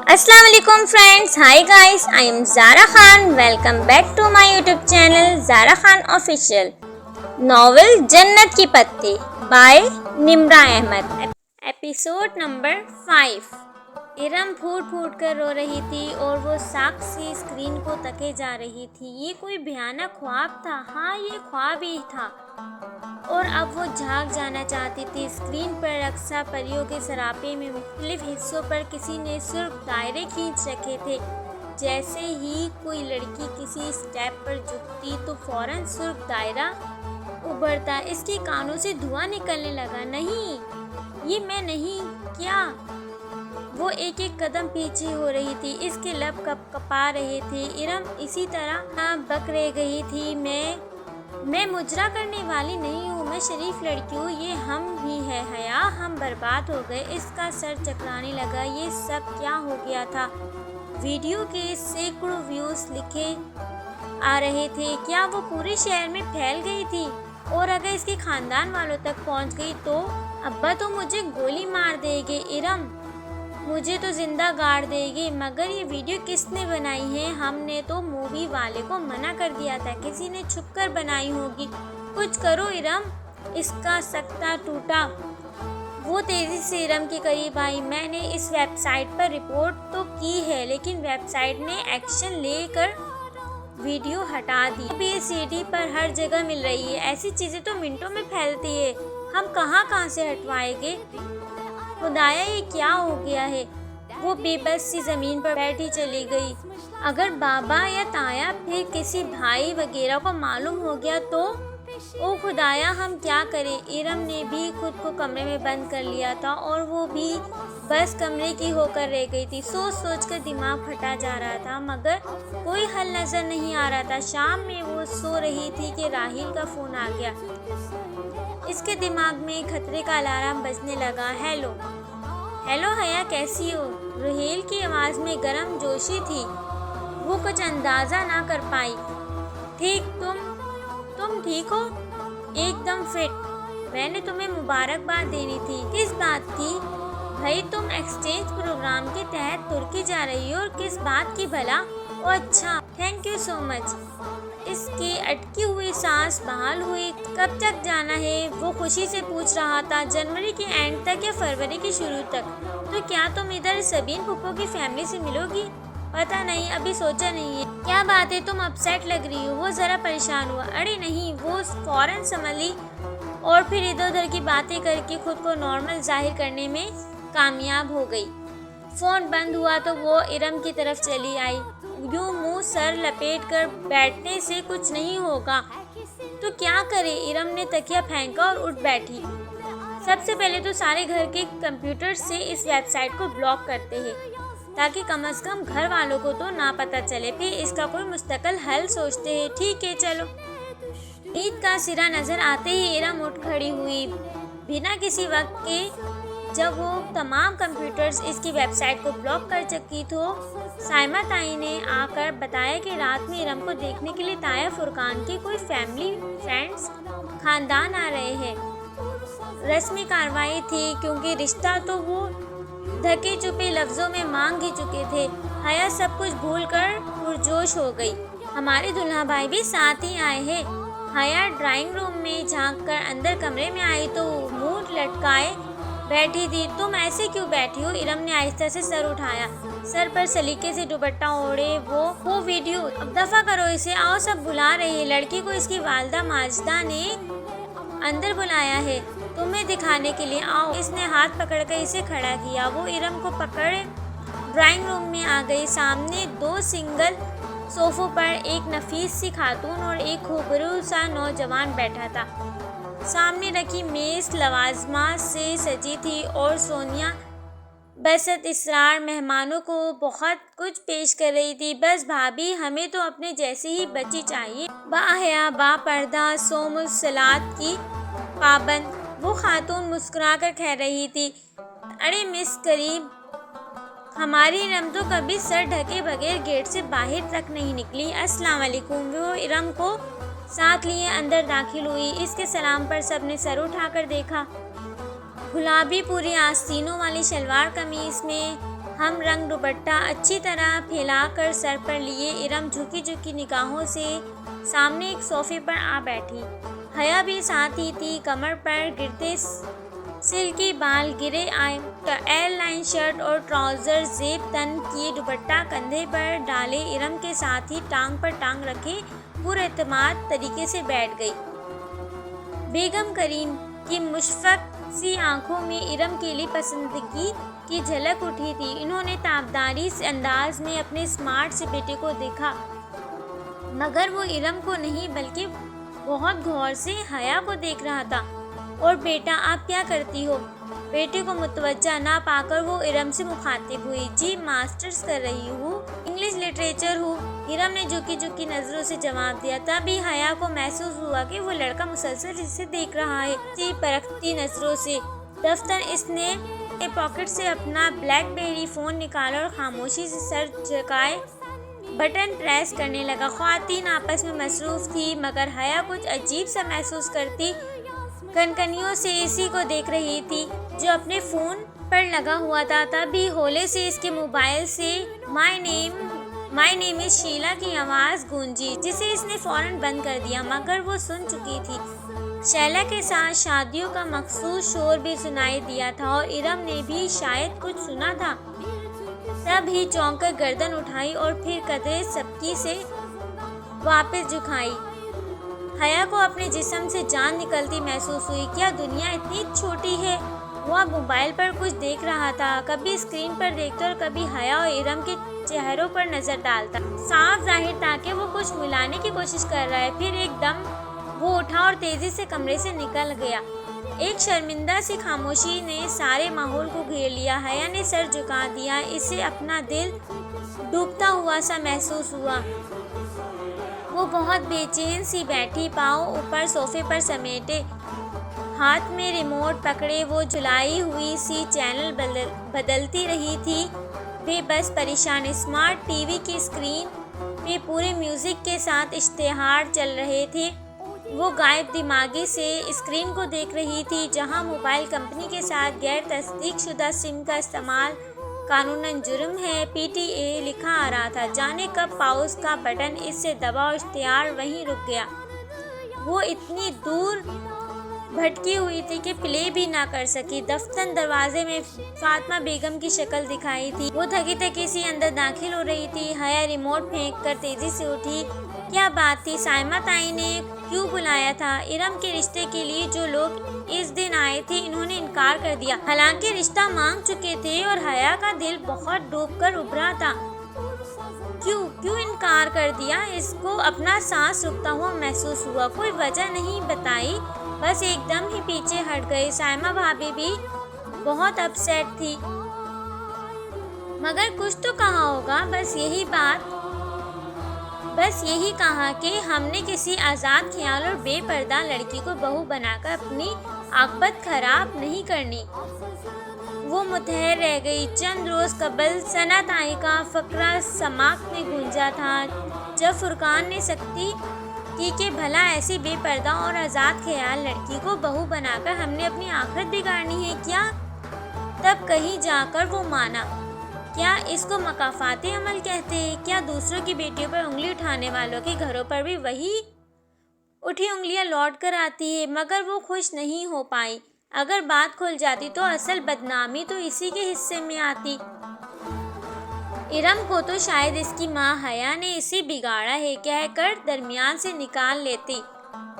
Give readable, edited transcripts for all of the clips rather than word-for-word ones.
अस्सलाम वालेकुम friends, hi guys, I am Zara Khan. Welcome back to my YouTube channel Zara Khan official. Novel Jannat ki Patti by Nimra Ahmed, episode number 5। Iram फूट फूट कर रो रही थी और वो साक्षी स्क्रीन को तके जा रही थी। ये कोई भयानक ख्वाब था। हाँ, ये ख्वाब ही था और अब वो झांक जाना चाहती थी। स्क्रीन पर रक्षा परियों के सरापे में मुख्तलिफ हिस्सों पर किसी ने सुर्ख दायरे खींच रखे थे। जैसे ही कोई लड़की किसी स्टेप पर झुकती तो फौरन सुर्ख दायरा उभरता, इसके कानों से धुआं निकलने लगा। नहीं, ये मैं नहीं। क्या? वो एक एक कदम पीछे हो रही थी, इसके लब कपा रहे थे। इरम इसी तरह बक रह गई थी। मैं मुजरा करने वाली नहीं हूँ, मैं शरीफ लड़की हूँ। ये हम ही है हया, हम बर्बाद हो गए। इसका सर चकराने लगा। ये सब क्या हो गया था? वीडियो के सैकड़ों व्यूज लिखे आ रहे थे। क्या वो पूरे शहर में फैल गई थी? और अगर इसके खानदान वालों तक पहुँच गई तो अब्बा तो मुझे गोली मार देंगे। इरम मुझे तो जिंदा गाड़ देगी। मगर ये वीडियो किसने बनाई है? हमने तो मूवी वाले को मना कर दिया था, किसी ने छुपकर बनाई होगी। कुछ करो इरम। इसका सकता टूटा। वो तेजी से इरम के करीब आई। मैंने इस वेबसाइट पर रिपोर्ट तो की है, लेकिन वेबसाइट ने एक्शन लेकर वीडियो हटा दी। भी सीडी पर हर जगह मिल रही है। ऐसी चीजें तो मिनटों में फैलती है। हम कहाँ से हटवाएंगे? खुदाया, ये क्या हो गया है? वो बेबस सी जमीन पर बैठी चली गई। अगर बाबा या ताया फिर किसी भाई वगैरह को मालूम हो गया तो? ओ खुदाया, हम क्या करें? इरम ने भी खुद को कमरे में बंद कर लिया था और वो भी बस कमरे की होकर रह गई थी। सोच सोच कर दिमाग फटा जा रहा था, मगर कोई हल नजर नहीं आ रहा था। शाम में वो सो रही थी कि राहिल का फोन आ गया। इसके दिमाग में खतरे का अलार्म बजने लगा। हेलो हेलो हया, कैसी हो? राहिल की आवाज़ में गर्म जोशी थी। वो कुछ अंदाज़ा ना कर पाई। ठीक, तुम ठीक हो? एकदम फिट। मैंने तुम्हें मुबारकबाद देनी थी। किस बात की? भाई, तुम एक्सचेंज प्रोग्राम के तहत तुर्की जा रही हो। और किस बात की भला? ओ अच्छा, थैंक यू सो मच। इसकी अटकी हुई सांस बहाल हुई। कब तक जाना है? वो खुशी से पूछ रहा था। जनवरी के एंड तक या फरवरी के शुरू तक? तो क्या तुम इधर सबीन फूफो की फैमिली से मिलोगी? पता नहीं, अभी सोचा नहीं है। क्या बात है, तुम अपसेट लग रही हो? वो जरा परेशान हुआ। अरे नहीं, वो फौरन संभली और फिर इधर उधर की बातें करके खुद को नॉर्मल जाहिर करने में कामयाब हो गई। फोन बंद हुआ तो वो इरम की तरफ चली आई। यूं मुंह सर लपेट कर बैठने से कुछ नहीं होगा तो क्या करे? इरम ने तकिया फेंका और उठ बैठी। सबसे पहले तो सारे घर के कंप्यूटर से इस वेबसाइट को ब्लॉक करते हैं, ताकि कम से कम घर वालों को तो ना पता चले। फिर इसका कोई मुस्तकिल हल सोचते हैं। ठीक है, चलो। ईद का सिरा नजर आते ही इरम उठ खड़ी हुई बिना किसी वक्त के। जब वो तमाम कंप्यूटर्स इसकी वेबसाइट को ब्लॉक कर चुकी तो साइमा ताई ने आकर बताया कि रात में इरम को देखने के लिए ताया फुरकान के कोई फैमिली फ्रेंड्स खानदान आ रहे हैं। रस्मी कार्रवाई थी, क्योंकि रिश्ता तो वो धके चुपे लफ्ज़ों में मांग ही चुके थे। हया सब कुछ भूलकर पुरजोश हो गई। हमारे दुल्हा भाई भी साथ ही आए हैं। हया ड्राइंग रूम में झांक कर अंदर कमरे में आई तो मुंह लटकाए बैठी थी। तुम ऐसे क्यों बैठी हो? इरम ने आहिस्ता से सर उठाया। सर पर सलीके से दुपट्टा ओढ़े वो वीडियो। अब दफा करो इसे। आओ, सब बुला रही है। लड़की को इसकी वालदा माजिदा ने अंदर बुलाया है तुम्हें दिखाने के लिए। आओ। इसने हाथ पकड़कर इसे खड़ा किया। वो इरम को पकड़ ड्राइंग रूम में आ गई। सामने दो सिंगल सोफों पर एक नफीस सी खातून और एक खूबसूरत सा नौजवान बैठा था। सामने रखी मेज लवाजमात से सजी थी और सोनिया बसत इसरार मेहमानों को बहुत कुछ पेश कर रही थी। बस भाभी, हमें तो अपने जैसी ही बच्ची चाहिए। बाहया बापर्दा सोमुसलात की पाबंद वो खातून मुस्कुराकर कह रही थी। अरे मिस करीब, हमारी इरम तो कभी सर ढके बगैर गेट से बाहर तक नहीं निकली। अस्सलाम वालेकुम। वो इरम को साथ लिए अंदर दाखिल हुई। इसके सलाम पर सबने सर उठाकर देखा। गुलाबी पूरी आस्तीनों वाली शलवार कमीज में हम रंग दुपट्टा अच्छी तरह फैलाकर सर पर लिए इरम झुकी झुकी निगाहों से सामने एक सोफे पर आ बैठी। हया भी साथ ही थी। कमर पर गिरते सिल्की बाल, गिरे एयरलाइन शर्ट और ट्राउजर, जेब तन किए दुपट्टा कंधे पर डाले इरम के साथ ही टांग पर टांग रखे पुरएतमाद तरीके से बैठ गई। बेगम करीम की मुशफ़क़ सी आंखों में इरम के लिए पसंदगी की झलक उठी थी। इन्होंने ताबदारी से अंदाज में अपने स्मार्ट से बेटे को देखा, मगर वो इरम को नहीं बल्कि बहुत गौर से हया को देख रहा था। और बेटा, आप क्या करती हो? बेटे को मुतवज्जा ना पाकर वो इरम से मुखातिब हुई। जी, मास्टर्स कर रही हूँ, इंग्लिश लिटरेचर हूँ, इरम ने झुकी झुकी नज़रों से जवाब दिया। तभी हया को महसूस हुआ कि वो लड़का मुसलसल इसे देख रहा है, सी परखती नज़रों से। दफ्तर इसने पॉकेट से अपना ब्लैकबेरी फ़ोन निकाला और खामोशी से सर झुकाए बटन प्रेस करने लगा। ख़वातीन आपस में मसरूफ़ थी, मगर हया कुछ अजीब सा महसूस करती कनकनियों से इसी को देख रही थी जो अपने फ़ोन पर लगा हुआ था। तभी होले से इसके मोबाइल से माय नेम इज़ शीला की आवाज़ गूंजी, जिसे इसने फ़ौरन बंद कर दिया, मगर वो सुन चुकी थी। शैला के साथ शादियों का मखसूस शोर भी सुनाई दिया था और इरम ने भी शायद कुछ सुना था। तब ही चौंक कर गर्दन उठाई और फिर कदरे सबकी से वापस झुकाई। हया को अपने जिस्म से जान निकलती महसूस हुई। क्या दुनिया इतनी छोटी है? वो अब मोबाइल पर कुछ देख रहा था, कभी स्क्रीन पर देखता और कभी हया और इरम के चेहरों पर नज़र डालता। साफ जाहिर था कि वो कुछ मिलाने की कोशिश कर रहा है। फिर एकदम वो उठा और तेज़ी से कमरे से निकल गया। एक शर्मिंदा सी खामोशी ने सारे माहौल को घेर लिया। हया ने सर झुका दिया, इसे अपना दिल डूबता हुआ सा महसूस हुआ। वो बहुत बेचैन सी बैठी, पाँव ऊपर सोफे पर समेटे, हाथ में रिमोट पकड़े वो झुलाई हुई सी चैनल बदलती रही थी, बेबस परेशान। स्मार्ट टीवी की स्क्रीन पे पूरे म्यूज़िक के साथ इश्तिहार चल रहे थे। वो गायब दिमागी से स्क्रीन को देख रही थी, जहां मोबाइल कंपनी के साथ गैर तस्दीक शुदा सिम का इस्तेमाल कानूनन जुर्म है, PTA लिखा आ रहा था। जाने कब पाउस का बटन इससे दबा और इश्तिहार वहीं रुक गया। वो इतनी दूर भटकी हुई थी कि प्ले भी ना कर सकी। दफ्तर दरवाजे में फातिमा बेगम की शक्ल दिखाई थी। वो थकी थकी सी अंदर दाखिल हो रही थी। हया रिमोट फेंक कर तेजी से उठी। क्या बात थी? साइमा ताई ने क्यों बुलाया था? इरम के रिश्ते के लिए जो लोग इस दिन आए थे, इन्होंने इनकार कर दिया। हालांकि रिश्ता मांग चुके थे और हया का दिल बहुत डूबकर उभरा था। क्यों इनकार कर दिया? इसको अपना सांस रुकता हुआ महसूस हुआ। कोई वजह नहीं बताई, बस एकदम ही पीछे हट गई। साइमा भाभी भी बहुत अपसेट थी, मगर कुछ तो कहा होगा। बस यही कहा कि हमने किसी आज़ाद ख्याल और बेपर्दा लड़की को बहू बनाकर अपनी आकबत खराब नहीं करनी। वो मुतहर रह गई। चंद रोज़ कबल सना ताई का फ़करा समाक में गूंजा था, जब फुरकान ने सख्ती की कि भला ऐसी बेपर्दा और आज़ाद ख्याल लड़की को बहू बनाकर हमने अपनी आखिरत बिगाड़नी है क्या? तब कहीं जाकर वो माना। क्या इसको मकाफाती अमल कहते हैं? क्या दूसरों की बेटियों पर उंगली उठाने वालों के घरों पर भी वही उठी उंगलियां लौट कर आती है? मगर वो खुश नहीं हो पाई। अगर बात खुल जाती तो असल बदनामी तो इसी के हिस्से में आती। इरम को तो शायद इसकी माँ हया ने इसे बिगाड़ा है कहकर दरमियान से निकाल लेती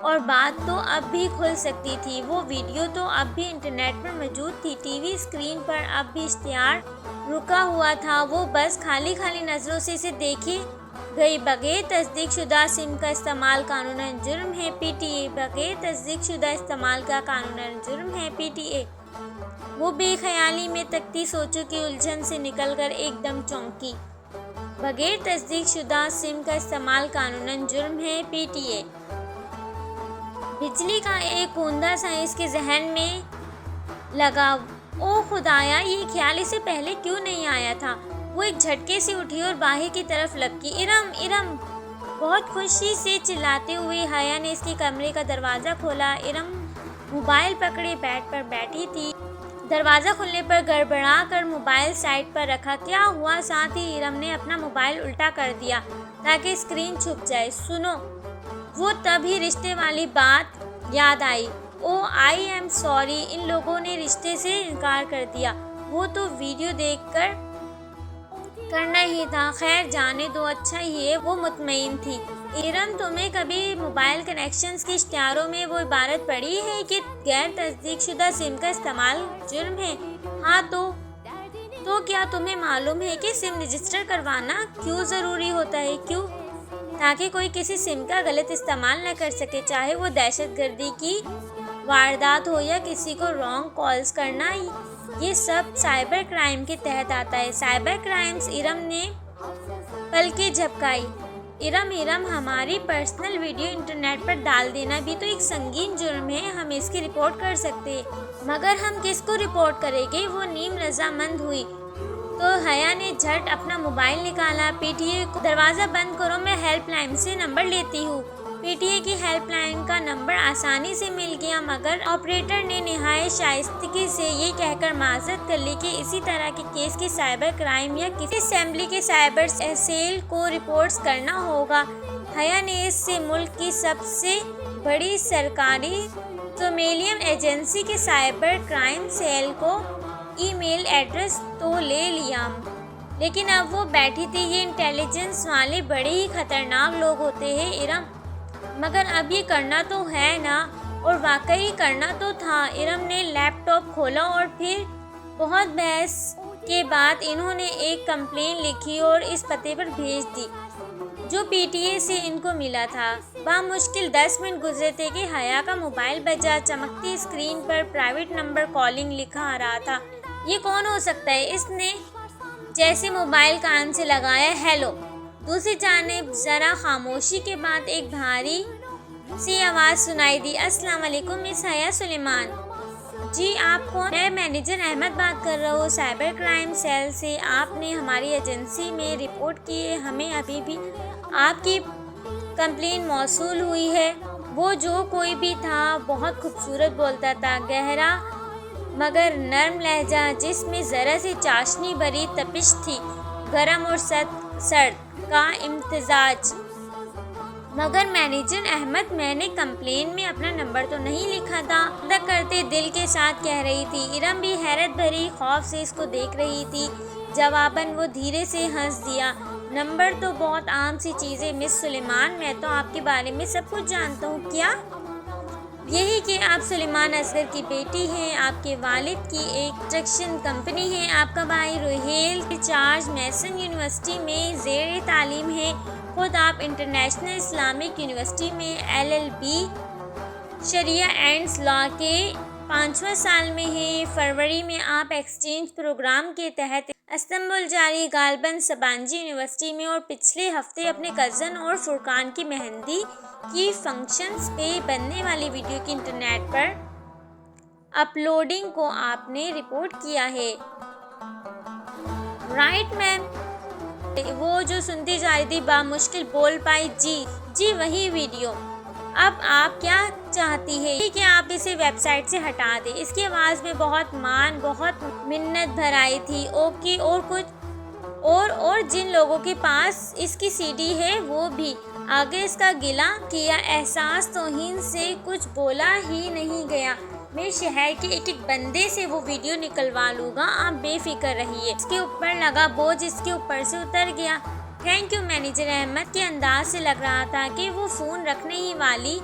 और बात तो अब भी खुल सकती थी। वो वीडियो तो अब भी इंटरनेट पर मौजूद थी। टीवी स्क्रीन पर अब भी इश्तिहार रुका हुआ था। वो बस खाली नज़रों से इसे देखी गई। बगैर तस्दीक शुदा सिम का इस्तेमाल कानूनन जुर्म है, PTA। बगैर तस्दीक शुदा इस्तेमाल का कानूनन जुर्म है, PTA। वो बेख्याली में तकती सोचों की उलझन से निकलकर एकदम चौंकी। बगैर तस्दीक शुदा सिम का इस्तेमाल कानूनन जुर्म है, PTA। बिजली का एक बूंदा सा इसके जहन में लगा। ओ खुदाया, ये ख्याल इसे पहले क्यों नहीं आया था? वो एक झटके से उठी और बाहर की तरफ लपकी। इरम! बहुत खुशी से चिल्लाते हुए हया ने इसके कमरे का दरवाज़ा खोला। इरम मोबाइल पकड़े बेड पर बैठी थी। दरवाज़ा खुलने पर गड़बड़ा कर मोबाइल साइड पर रखा। क्या हुआ? साथ ही इरम ने अपना मोबाइल उल्टा कर दिया ताकि स्क्रीन छुप जाए। सुनो, वो तभी रिश्ते वाली बात याद आई। ओ आई एम सॉरी, इन लोगों ने रिश्ते से इनकार कर दिया। वो तो वीडियो देखकर करना ही था। खैर जाने दो, अच्छा ही है वो मुतमईन थी। इरम, तुम्हें कभी मोबाइल कनेक्शंस के इश्तिहारों में वो इबारत पढ़ी है कि गैर तस्दीकशुदा सिम का इस्तेमाल जुर्म है? हाँ तो क्या तुम्हें मालूम है कि सिम रजिस्टर करवाना क्यों ज़रूरी होता है? क्यों? ताकि कोई किसी सिम का गलत इस्तेमाल न कर सके, चाहे वो दहशतगर्दी की वारदात हो या किसी को रॉन्ग कॉल्स करना। ये सब साइबर क्राइम के तहत आता है। साइबर क्राइम्स, इरम ने पलकें झपकाई। इरम, हमारी पर्सनल वीडियो इंटरनेट पर डाल देना भी तो एक संगीन जुर्म है। हम इसकी रिपोर्ट कर सकते हैं, मगर हम किसको रिपोर्ट करेंगे? वो नीम रजामंद हुई तो हया ने झट अपना मोबाइल निकाला। पीटीए को दरवाज़ा बंद करो, मैं हेल्पलाइन से नंबर लेती हूँ। पीटीए की हेल्पलाइन का नंबर आसानी से मिल गया, मगर ऑपरेटर ने निहायत शाइस्तगी से ये कहकर माजरत कर ली कि इसी तरह के केस की साइबर क्राइम या किसी असेंबली के साइबर सेल को रिपोर्ट्स करना होगा। हया ने इससे मुल्क की सबसे बड़ी सरकारी सोमेलियन एजेंसी के साइबर क्राइम सेल को ईमेल एड्रेस तो ले लिया, लेकिन अब वो बैठी थी। ये इंटेलिजेंस वाले बड़े ही खतरनाक लोग होते हैं इरम, मगर अब ये करना तो है ना? और वाकई करना तो था। इरम ने लैपटॉप खोला और फिर बहुत बहस के बाद इन्होंने एक कंप्लेन लिखी और इस पते पर भेज दी जो पीटीए से इनको मिला था। बामुश्किल 10 मिनट गुजरे थे कि हया का मोबाइल बजा। चमकती स्क्रीन पर प्राइवेट नंबर कॉलिंग लिखा आ रहा था। ये कौन हो सकता है? इसने जैसे मोबाइल कान से लगाया, हेलो। दूसरी जानिब ज़रा खामोशी के बाद एक भारी सी आवाज़ सुनाई दी। अस्सलाम वालेकुम मिस हया सुलेमान। जी आप कौन? मैं मैनेजर अहमद बात कर रहा हूँ, साइबर क्राइम सेल से। आपने हमारी एजेंसी में रिपोर्ट की है, हमें अभी भी आपकी कंप्लेन मौसूल हुई है। वो जो कोई भी था बहुत खूबसूरत बोलता था, गहरा मगर नर्म लहजा जिसमें ज़रा सी चाशनी भरी तपिश थी, गरम और सर्द का इम्तिजाज। मगर मैनेजर अहमद, मैंने कंप्लेन में अपना नंबर तो नहीं लिखा था, तक करते दिल के साथ कह रही थी। इरम भी हैरत भरी खौफ से इसको देख रही थी। जवाबन वो धीरे से हंस दिया। नंबर तो बहुत आम सी चीज़ है मिस सुलेमान, मैं तो आपके बारे में सब कुछ जानता हूँ। क्या? यही कि आप सुलेमान असगर की बेटी हैं, आपके वालिद की एक कंस्ट्रक्शन कंपनी है, आपका भाई रोहेल चार्ज मैसन यूनिवर्सिटी में ज़ेर तालीम है, खुद आप इंटरनेशनल इस्लामिक यूनिवर्सिटी में LLB शरिया एंड लॉ के 5वां साल में हैं। फरवरी में आप एक्सचेंज प्रोग्राम के तहत इस्तांबुल जारी गालबन सबांजी यूनिवर्सिटी में, और पिछले हफ्ते अपने कज़न और फुरकान की मेहंदी की फंक्शंस पे बनने वाली वीडियो की इंटरनेट पर अपलोडिंग को आपने रिपोर्ट किया है। राइट मैम, वो जो सुनती जा रही थी बामुश्किल बोल पाई। जी वही वीडियो। अब आप क्या चाहती है कि आप इसे वेबसाइट से हटा दें? इसकी आवाज़ में बहुत मिन्नत भर आई थी। ओके, और कुछ? और जिन लोगों के पास इसकी CD है वो भी। आगे इसका गिला किया एहसास तौहीन से कुछ बोला ही नहीं गया। मैं शहर के एक बंदे से वो वीडियो निकलवा लूँगा, आप बेफिक्र रहिए। इसके ऊपर लगा बोझ इसके ऊपर से उतर गया। Thank you. मैनेजर अहमद के अंदाज से लग रहा था कि वो फ़ोन रखने ही वाली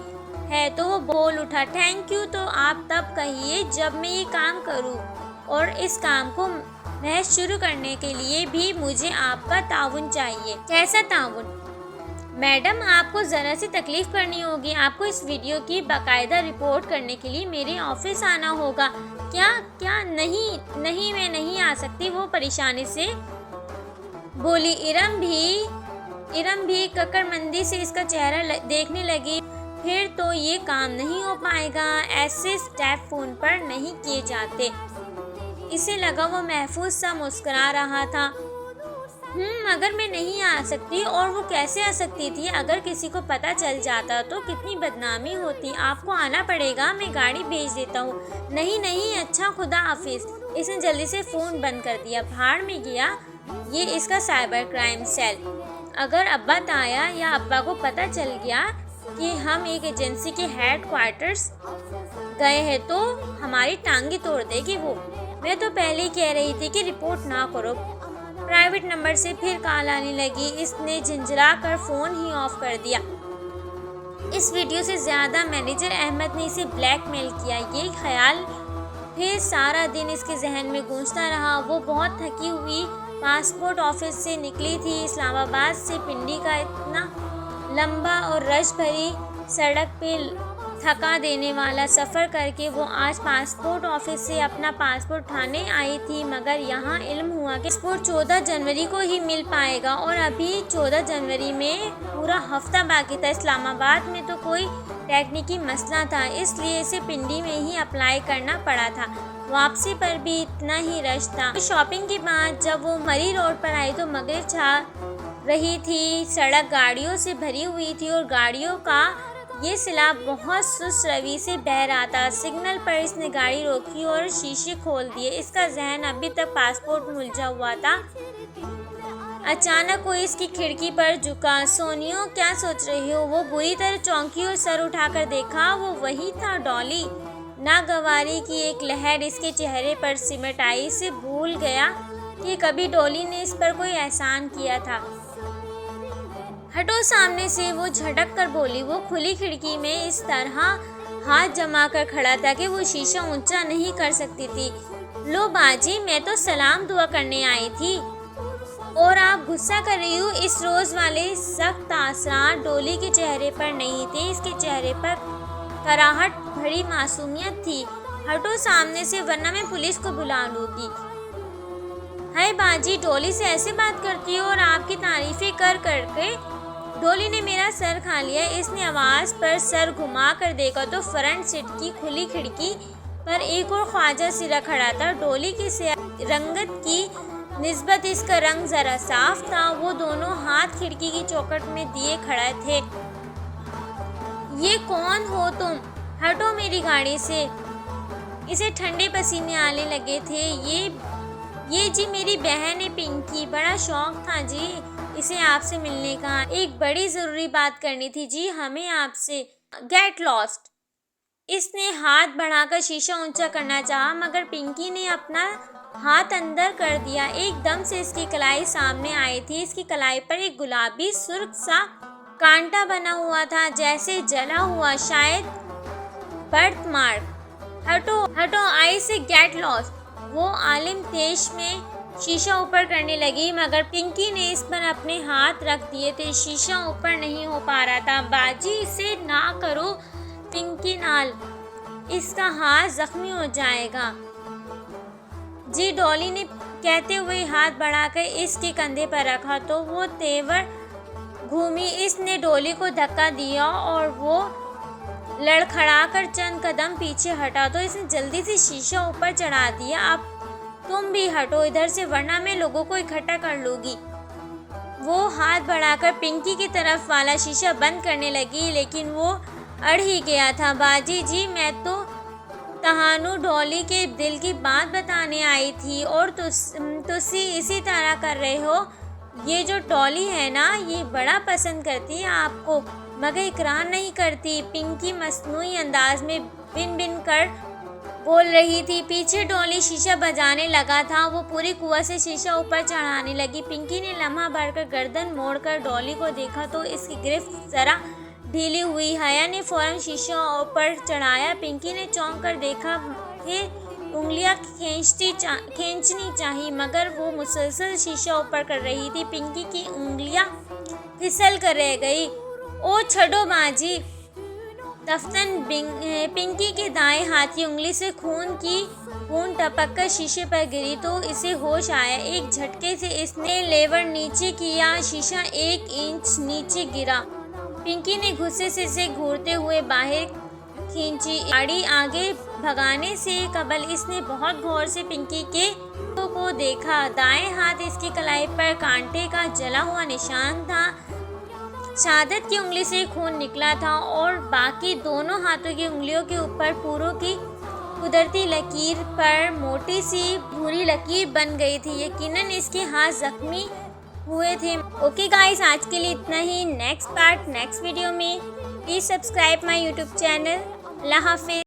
है, तो वो बोल उठा। थैंक यू तो आप तब कहिए जब मैं ये काम करूँ, और इस काम को मैं शुरू करने के लिए भी मुझे आपका ताउन चाहिए। कैसा ताउन? मैडम, आपको ज़रा सी तकलीफ़ करनी होगी। आपको इस वीडियो की बाकायदा रिपोर्ट करने के लिए मेरे ऑफिस आना होगा। क्या? नहीं मैं नहीं आ सकती, वो परेशानी से बोली। इरम भी ककड़मंदी से इसका चेहरा देखने लगी। फिर तो ये काम नहीं हो पाएगा, ऐसे स्टेप फ़ोन पर नहीं किए जाते। इसे लगा वो महफूज सा मुस्कुरा रहा था। अगर मैं नहीं आ सकती, और वो कैसे आ सकती थी, अगर किसी को पता चल जाता तो कितनी बदनामी होती। आपको आना पड़ेगा, मैं गाड़ी भेज देता हूँ। नहीं नहीं, अच्छा खुदा हाफिज। इसने जल्दी से फ़ोन बंद कर दिया। भाड़ में गया ये इसका साइबर क्राइम सेल। अगर अब्बा ताया या अब्बा को पता चल गया कि हम एक एजेंसी के हेड क्वार्टर्स गए हैं तो हमारी टांगी तोड़ देगी वो। मैं तो पहले ही कह रही थी कि रिपोर्ट ना करो। प्राइवेट नंबर से फिर कॉल आने लगी। इसने झंझला कर फ़ोन ही ऑफ कर दिया। इस वीडियो से ज़्यादा मैनेजर अहमद ने इसे ब्लैकमेल किया, ये ख्याल फिर सारा दिन इसके जहन में गूंजता रहा। वो बहुत थकी हुई पासपोर्ट ऑफिस से निकली थी। इस्लामाबाद से पिंडी का इतना लंबा और रश भरी सड़क पे थका देने वाला सफ़र करके वो आज पासपोर्ट ऑफिस से अपना पासपोर्ट उठाने आई थी। मगर यहाँ इल्म हुआ कि पासपोर्ट 14 जनवरी को ही मिल पाएगा और अभी 14 जनवरी में पूरा हफ्ता बाकी था। इस्लामाबाद में तो कोई टेक्निकी मसला था, इसलिए इसे पिंडी में ही अप्लाई करना पड़ा था। वापसी पर भी इतना ही रश था। शॉपिंग के बाद जब वो मरी रोड पर आई तो मगरिब छा रही थी। सड़क गाड़ियों से भरी हुई थी और गाड़ियों का ये सिला बहुत सुस्त रवि से बह रहा था। सिग्नल पर इसने गाड़ी रोकी और शीशे खोल दिए। इसका जहन अभी तक पासपोर्ट में उलझा हुआ था। अचानक वो इसकी खिड़की पर झुका। सोनियो, क्या सोच रही हो? वो बुरी तरह चौंकी और सर उठाकर देखा। वो वही था, डॉली। नागवारी की एक लहर इसके चेहरे पर सिमट आई। इसे भूल गया कि कभी डॉली ने इस पर कोई एहसान किया था। हटो सामने से, वो झटक कर बोली। वो खुली खिड़की में इस तरह हाथ जमा कर खड़ा था कि वो शीशा ऊंचा नहीं कर सकती थी। लो बाजी, मैं तो सलाम दुआ करने आई थी और आप गुस्सा कर रही हो। इस रोज़ वाले सख्त तासरात डॉली के चेहरे पर नहीं थे। इसके चेहरे पर कराहट भरी मासूमियत थी। हटो सामने से वरना मैं पुलिस को बुला लूँगी। हाय बाजी, डॉली से ऐसे बात करती हो और आपकी तारीफ़ें कर करके डॉली ने मेरा सर खा लिया। इसने आवाज़ पर सर घुमा कर देखा तो फ्रंट सीट की खुली खिड़की पर एक और ख्वाजा सिरा खड़ा था। डॉली की रंगत की निस्बत इसका रंग ज़रा साफ था। वो दोनों हाथ खिड़की की चौखट में दिए खड़े थे। ये कौन हो तुम? हटो मेरी गाड़ी से। इसे ठंडे पसीने आने लगे थे। ये जी मेरी बहन है पिंकी। बड़ा शौक था जी इसे आपसे मिलने का। एक बड़ी ज़रूरी बात करनी थी जी हमें आपसे। Get lost. इसने हाथ बढ़ाकर शीशा ऊंचा करना चाहा मगर पिंकी ने अपना हाथ अंदर कर दिया। एकदम से इसकी कलाई सामने आई थी। इसकी कलाई पर एक गुलाबी सुर्ख सा कांटा बना हुआ था, जैसे जला हुआ, शायद बर्थ मार्क। हटो हटो, आई से गेट लॉस्ट। वो आलिम तेज में शीशा ऊपर करने लगी मगर पिंकी ने इस पर अपने हाथ रख दिए थे। शीशा ऊपर नहीं हो पा रहा था। बाजी, इसे ना करो पिंकी नाल, इसका हाथ जख्मी हो जाएगा जी। डॉली ने कहते हुए हाथ बढ़ाकर इसके कंधे पर रखा तो वो तेवर घूमी। इसने डॉली को धक्का दिया और वो लड़खड़ाकर चंद कदम पीछे हटा तो इसने जल्दी से शीशा ऊपर चढ़ा दिया। अब तुम भी हटो इधर से वरना मैं लोगों को इकट्ठा कर लूँगी। वो हाथ बढ़ाकर पिंकी की तरफ वाला शीशा बंद करने लगी लेकिन वो अड़ ही गया था। बाजी जी, मैं तो तहानू डॉली के दिल की बात बताने आई थी और तुसी इसी तरह कर रहे हो। ये जो डॉली है ना, ये बड़ा पसंद करती है आपको मगर इकरार नहीं करती। पिंकी मसनूई अंदाज में बिन बिन कर बोल रही थी। पीछे डॉली शीशा बजाने लगा था। वो पूरी कुआ से शीशा ऊपर चढ़ाने लगी। पिंकी ने लम्हा भरकर गर्दन मोड़कर डॉली को देखा तो इसकी गिरफ्त जरा ढीली हुई। हया ने फौरन शीशा ऊपर चढ़ाया। पिंकी ने चौंक कर देखा कि उंगलियां खींचनी चाहिए मगर वो मुसलसल शीशा ऊपर कर रही थी। पिंकी की उंगलियां फिसल कर रह गई। ओ छड़ो बाजी। दफ्तन पिंकी के दाएं हाथ की उंगली से खून टपक कर शीशे पर गिरी तो इसे होश आया। एक झटके से इसने लेवर नीचे किया। शीशा 1 इंच नीचे गिरा। पिंकी ने गुस्से से इसे घूरते हुए बाहर खींची। गाड़ी आगे भगाने से कबल इसने बहुत गौर से पिंकी के को देखा। दाएं हाथ इसकी कलाई पर कांटे का जला हुआ निशान था। शहादत की उंगली से खून निकला था और बाकी दोनों हाथों की उंगलियों के ऊपर पूरों की कुदरती लकीर पर मोटी सी भूरी लकीर बन गई थी। यकीनन इसके हाथ जख्मी हुए थे। ओके गाइस, आज के लिए इतना ही। नेक्स्ट पार्ट नेक्स्ट वीडियो में। Please subscribe my YouTube channel. Allah हाफिज़।